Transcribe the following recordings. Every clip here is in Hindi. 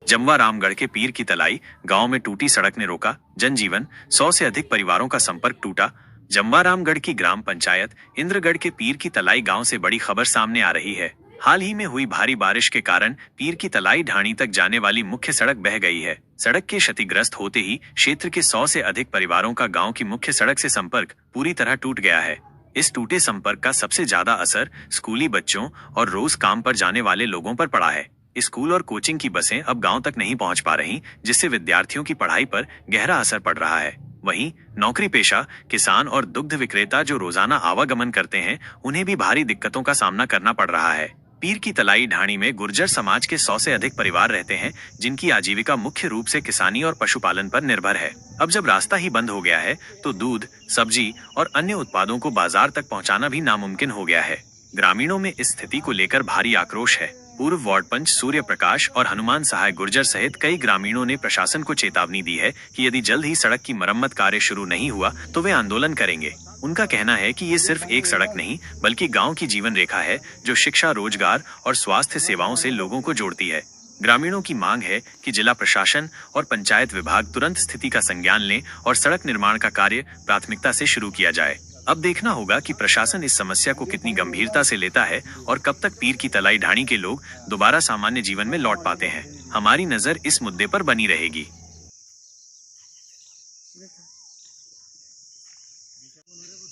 जमवा रामगढ़ के पीर की तलाई गांव में टूटी सड़क ने रोका जनजीवन, 100 से अधिक परिवारों का संपर्क टूटा। जमवा रामगढ़ की ग्राम पंचायत इंद्रगढ़ के पीर की तलाई गांव से बड़ी खबर सामने आ रही है। हाल ही में हुई भारी बारिश के कारण पीर की तलाई ढाणी तक जाने वाली मुख्य सड़क बह गई है। सड़क के क्षतिग्रस्त होते ही क्षेत्र के 100 से अधिक परिवारों का गांव की मुख्य सड़क से संपर्क पूरी तरह टूट गया है। इस टूटे संपर्क का सबसे ज्यादा असर स्कूली बच्चों और रोज काम पर जाने वाले लोगों पर पड़ा है। स्कूल और कोचिंग की बसें अब गांव तक नहीं पहुंच पा रही, जिससे विद्यार्थियों की पढ़ाई पर गहरा असर पड़ रहा है। वहीं नौकरी पेशा किसान और दुग्ध विक्रेता जो रोजाना आवागमन करते हैं, उन्हें भी भारी दिक्कतों का सामना करना पड़ रहा है। पीर की तलाई ढाणी में गुर्जर समाज के 100 से अधिक परिवार रहते हैं, जिनकी आजीविका मुख्य रूप से किसानी और पशुपालन पर निर्भर है। अब जब रास्ता ही बंद हो गया है, तो दूध, सब्जी और अन्य उत्पादों को बाजार तक पहुंचाना भी नामुमकिन हो गया है। ग्रामीणों में इस स्थिति को लेकर भारी आक्रोश है। पूर्व वार्ड पंच सूर्य प्रकाश और हनुमान सहाय गुर्जर सहित कई ग्रामीणों ने प्रशासन को चेतावनी दी है कि यदि जल्द ही सड़क की मरम्मत कार्य शुरू नहीं हुआ तो वे आंदोलन करेंगे। उनका कहना है कि ये सिर्फ एक सड़क नहीं, बल्कि गांव की जीवन रेखा है, जो शिक्षा, रोजगार और स्वास्थ्य सेवाओं से लोगों को जोड़ती है। ग्रामीणों की मांग है कि जिला प्रशासन और पंचायत विभाग तुरंत स्थिति का संज्ञान लें और सड़क निर्माण का कार्य प्राथमिकता से शुरू किया जाए। अब देखना होगा कि प्रशासन इस समस्या को कितनी गंभीरता से लेता है और कब तक पीर की तलाई ढाणी के लोग दोबारा सामान्य जीवन में लौट पाते हैं। हमारी नजर इस मुद्दे पर बनी रहेगी।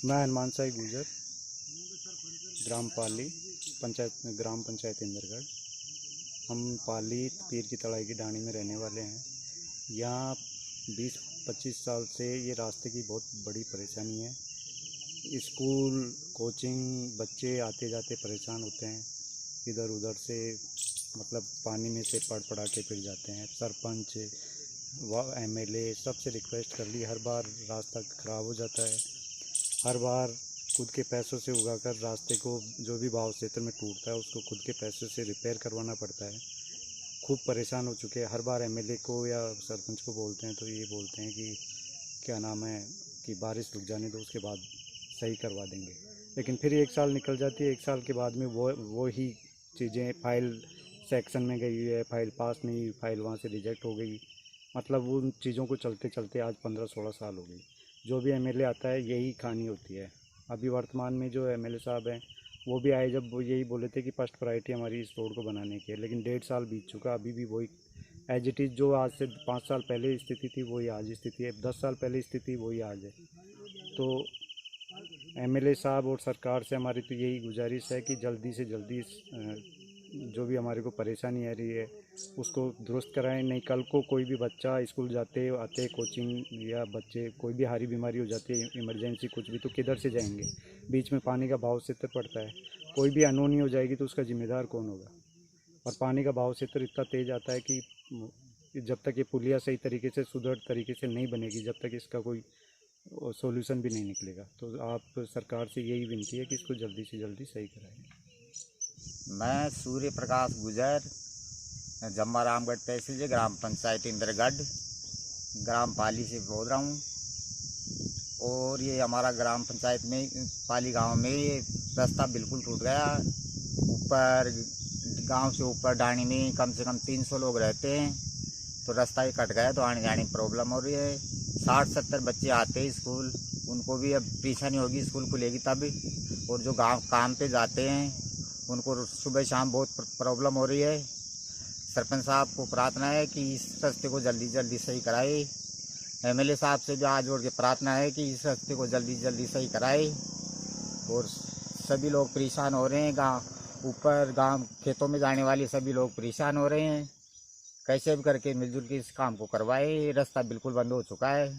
मैं हनुमान साई गुर्जर, ग्राम पाली ग्राम पंचायत इंद्रगढ़। हम पाली पीर की तलाई की ढाणी में रहने वाले हैं। यहाँ 20-25 साल से ये रास्ते की बहुत बड़ी परेशानी है। स्कूल, कोचिंग, बच्चे आते जाते परेशान होते हैं। इधर उधर से मतलब पानी में से पड़ पड़ा के फिर जाते हैं। सरपंच व MLA सबसे रिक्वेस्ट कर ली, हर बार रास्ता ख़राब हो जाता है। हर बार खुद के पैसों से उगाकर रास्ते को जो भी भाव क्षेत्र में टूटता है उसको खुद के पैसों से रिपेयर करवाना पड़ता है। खूब परेशान हो चुके हैं। हर बार MLA को या सरपंच को बोलते हैं तो ये बोलते हैं कि क्या नाम है कि बारिश रुक जाने दो, उसके बाद सही करवा देंगे। लेकिन फिर 1 साल निकल जाती है। 1 साल के बाद में वो ही चीज़ें फाइल सेक्शन में गई है, फाइल पास नहीं हुई, फाइल वहाँ से रिजेक्ट हो गई। मतलब उन चीज़ों को चलते चलते आज 15-16 साल हो गई। जो भी MLA आता है यही कहानी होती है। अभी वर्तमान में जो MLA साहब हैं वो भी आए, जब वो यही बोले थे कि फर्स्ट प्रायोरिटी हमारी इस रोड को बनाने की है। लेकिन 1.5 साल बीत चुका, अभी भी वही एज इट इज़ जो आज से 5 साल पहले स्थिति थी वही आज स्थिति है, 10 साल पहले स्थिति वही आज है। तो MLA साहब और सरकार से हमारी तो यही गुजारिश है कि जल्दी से जल्दी जो भी हमारे को परेशानी आ रही है उसको दुरुस्त कराएं। नहीं कल को कोई भी बच्चा स्कूल जाते आते, कोचिंग या बच्चे कोई भी हारी बीमारी हो जाती है, इमरजेंसी कुछ भी, तो किधर से जाएंगे? बीच में पानी का भाव क्षेत्र पड़ता है। कोई भी अनहोनी हो जाएगी तो उसका जिम्मेदार कौन होगा? और पानी का भाव क्षेत्र इतना तेज़ आता है कि जब तक ये पुलिया सही तरीके से सुदृढ़ तरीके से नहीं बनेगी, जब तक इसका कोई सॉल्यूशन भी नहीं निकलेगा। तो आप सरकार से यही विनती है कि इसको जल्दी से जल्दी सही कराएं। मैं सूर्य प्रकाश गुर्जर, जमवा रामगढ़ तहसील से ग्राम पंचायत इंद्रगढ़, ग्राम पाली से बोल रहा हूँ। और ये हमारा ग्राम पंचायत में पाली गांव में ये रास्ता बिल्कुल टूट गया। ऊपर गांव से ऊपर ढाणी में कम से कम 300 लोग रहते हैं, तो रास्ता ही कट गया तो आने जाने में प्रॉब्लम हो रही है। 60-70 बच्चे आते हैं स्कूल, उनको भी अब परेशानी होगी, स्कूल खुलेगी तब। और जो गांव काम पे जाते हैं उनको सुबह शाम बहुत प्रॉब्लम हो रही है। सरपंच साहब को प्रार्थना है कि इस रास्ते को जल्दी जल्दी सही कराए। MLA साहब से भी हाथ जोड़ के प्रार्थना है कि इस रास्ते को जल्दी जल्दी सही कराए। और सभी लोग परेशान हो रहे हैं। ऊपर गांव खेतों में जाने वाले सभी लोग परेशान हो रहे हैं। कैसे भी करके मिलजुल के इस काम को करवाए। रास्ता बिल्कुल बंद हो चुका है।